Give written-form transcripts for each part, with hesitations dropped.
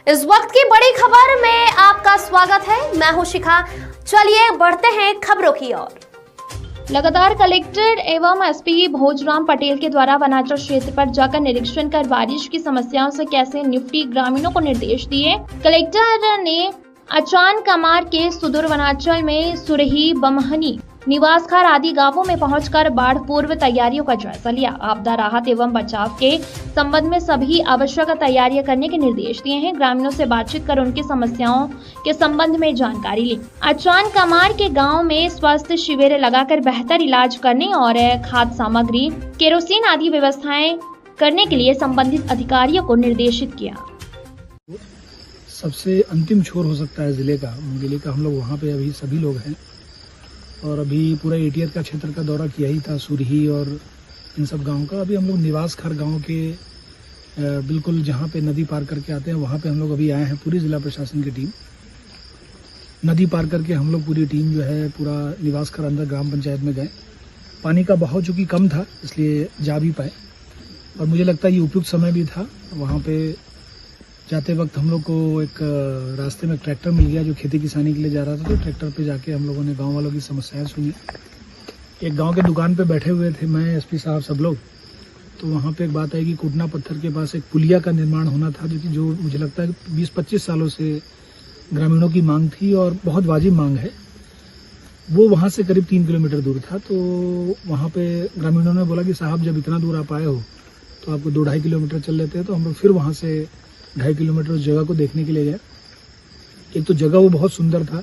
इस वक्त की बड़ी खबर में आपका स्वागत है। मैं हूं शिखा। चलिए बढ़ते हैं खबरों की ओर। लगातार कलेक्टर एवं एसपी भोजराम पटेल के द्वारा वनांचल क्षेत्र पर जाकर निरीक्षण कर बारिश की समस्याओं से कैसे निपटी ग्रामीणों को निर्देश दिए। कलेक्टर ने अचान कमार के सुदूर वनांचल में सुरही, बमहनी, निवासखार आदि गांवों में पहुंचकर बाढ़ पूर्व तैयारियों का जायजा लिया। आपदा राहत एवं बचाव के संबंध में सभी आवश्यक तैयारियां करने के निर्देश दिए हैं। ग्रामीणों से बातचीत कर उनकी समस्याओं के संबंध में जानकारी ली। अचान कमार के गांव में स्वास्थ्य शिविर लगाकर बेहतर इलाज करने और खाद्य सामग्री, केरोसिन आदि व्यवस्थाएं करने के लिए संबंधित अधिकारियों को निर्देशित किया। सबसे अंतिम छोर हो सकता है जिले का हम लोग वहाँ पे अभी सभी लोग हैं और अभी पूरा एटीआर का क्षेत्र का दौरा किया ही था, सुरही और इन सब गांव का। अभी हम लोग निवासखार गांव के बिल्कुल जहाँ पे नदी पार करके आते हैं वहाँ पे हम लोग अभी आए हैं। पूरी जिला प्रशासन की टीम नदी पार करके हम लोग पूरी टीम जो है पूरा निवासखार अंदर ग्राम पंचायत में गए। पानी का बहाव चूँकि कम था इसलिए जा भी पाए और मुझे लगता है ये उपयुक्त समय भी था। वहाँ पे जाते वक्त हम लोग को एक रास्ते में ट्रैक्टर मिल गया जो खेती किसानी के लिए जा रहा था, तो ट्रैक्टर पे जाके हम लोगों ने गांव वालों की समस्याएं सुनी। एक गांव के दुकान पे बैठे हुए थे मैं, एसपी साहब, सब लोग। तो वहाँ पे एक बात आई कि कुटना पत्थर के पास एक पुलिया का निर्माण होना था जो मुझे लगता है 20-25 सालों से ग्रामीणों की मांग थी और बहुत वाजिब मांग है। वो वहाँ से करीब 3 किलोमीटर दूर था। तो वहाँ पे ग्रामीणों ने बोला कि साहब जब इतना दूर आप आए हो तो आपको 2-2.5 किलोमीटर चल लेते हैं। तो हम लोग फिर वहाँ से 2.5 किलोमीटर उस जगह को देखने के लिए गए। एक तो जगह वो बहुत सुंदर था,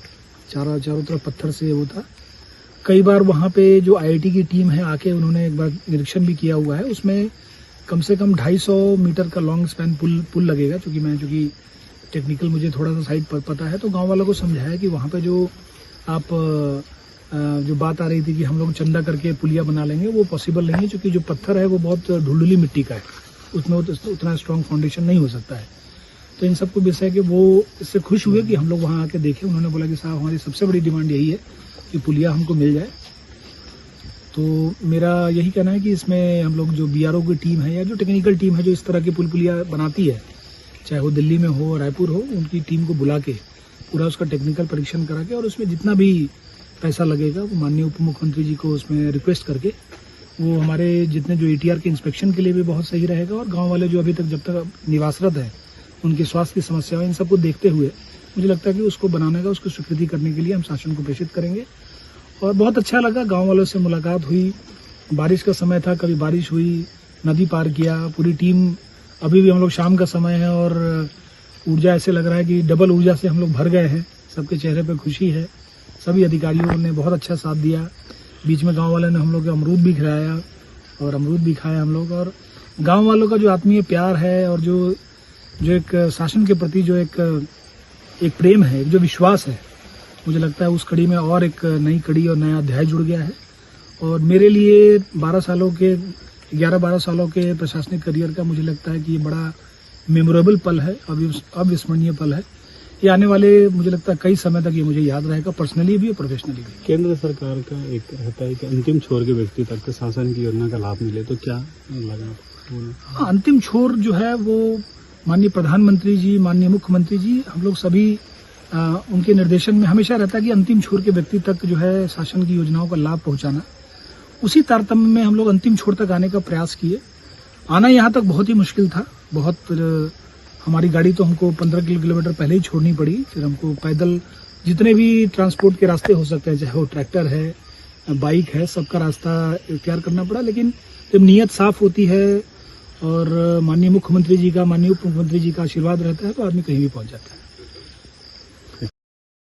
चारों तरफ पत्थर से वो था। कई बार वहाँ पे जो आईआईटी की टीम है आके उन्होंने एक बार निरीक्षण भी किया हुआ है। उसमें कम से कम 250 मीटर का लॉन्ग स्पैन पुल लगेगा। चूँकि टेक्निकल मुझे थोड़ा सा साइड पर पता है, तो गाँव वालों को समझाया कि वहाँ पे जो आप जो बात आ रही थी कि हम लोग चंदा करके पुलिया बना लेंगे, वो पॉसिबल नहीं है। चूँकि जो पत्थर है वो बहुत ढुलढुली मिट्टी का है, उसमें उतना स्ट्रॉन्ग फाउंडेशन नहीं हो सकता है। तो इन सबको विषय कि वो इससे खुश हुए कि हम लोग वहाँ आके देखें। उन्होंने बोला कि साहब हमारी सबसे बड़ी डिमांड यही है कि पुलिया हमको मिल जाए। तो मेरा यही कहना है कि इसमें हम लोग जो बीआरओ की टीम है या जो टेक्निकल टीम है जो इस तरह की पुलिया बनाती है, चाहे वो दिल्ली में हो, रायपुर हो, उनकी टीम को बुला के पूरा उसका टेक्निकल परीक्षण करा के और उसमें जितना भी पैसा लगेगा वो माननीय उप मुख्यमंत्री जी को उसमें रिक्वेस्ट करके वो हमारे जितने जो एटीआर के इंस्पेक्शन के लिए भी बहुत सही रहेगा। और गाँव वाले जो अभी तक जब तक निवासरत है उनकी स्वास्थ्य की समस्याएं, इन सबको देखते हुए मुझे लगता है कि उसको बनाने का, उसको स्वीकृति करने के लिए हम शासन को प्रेषित करेंगे। और बहुत अच्छा लगा, गांव वालों से मुलाकात हुई। बारिश का समय था, कभी बारिश हुई, नदी पार किया पूरी टीम। अभी भी हम लोग शाम का समय है और ऊर्जा ऐसे लग रहा है कि डबल ऊर्जा से हम लोग भर गए हैं। सबके चेहरे पर खुशी है। सभी अधिकारियों ने बहुत अच्छा साथ दिया। बीच में गाँव वालों ने हम लोग अमरूद भी खिलाया और अमरूद भी खाए हम लोग। और गाँव वालों का जो आत्मीय प्यार है और जो एक शासन के प्रति जो एक प्रेम है, जो विश्वास है, मुझे लगता है उस कड़ी में और एक नई कड़ी और नया अध्याय जुड़ गया है। और मेरे लिए 11-12 सालों के प्रशासनिक करियर का मुझे लगता है कि ये बड़ा मेमोरेबल पल है, अविस्मरणीय पल है। ये आने वाले मुझे लगता है कई समय तक ये मुझे याद रहेगा, पर्सनली भी और प्रोफेशनली भी। केंद्र सरकार का एक रहता है कि अंतिम छोर के व्यक्ति तक शासन की योजना का लाभ मिले, तो क्या लगा? हाँ, अंतिम छोर जो है वो माननीय प्रधानमंत्री जी, माननीय मुख्यमंत्री जी, हम लोग सभी उनके निर्देशन में हमेशा रहता है कि अंतिम छोर के व्यक्ति तक जो है शासन की योजनाओं का लाभ पहुंचाना। उसी तारतम्य में हम लोग अंतिम छोर तक आने का प्रयास किए। आना यहाँ तक बहुत ही मुश्किल था। हमारी गाड़ी तो हमको 15 किलोमीटर पहले ही छोड़नी पड़ी। फिर हमको पैदल जितने भी ट्रांसपोर्ट के रास्ते हो सकते हैं, चाहे वो ट्रैक्टर है, बाइक है, सबका रास्ता इख्तियार करना पड़ा। लेकिन जब नीयत साफ होती है और माननीय मुख्यमंत्री जी का, माननीय उप मुख्यमंत्री जी का आशीर्वाद रहता है तो आदमी कहीं भी पहुंच जाता है।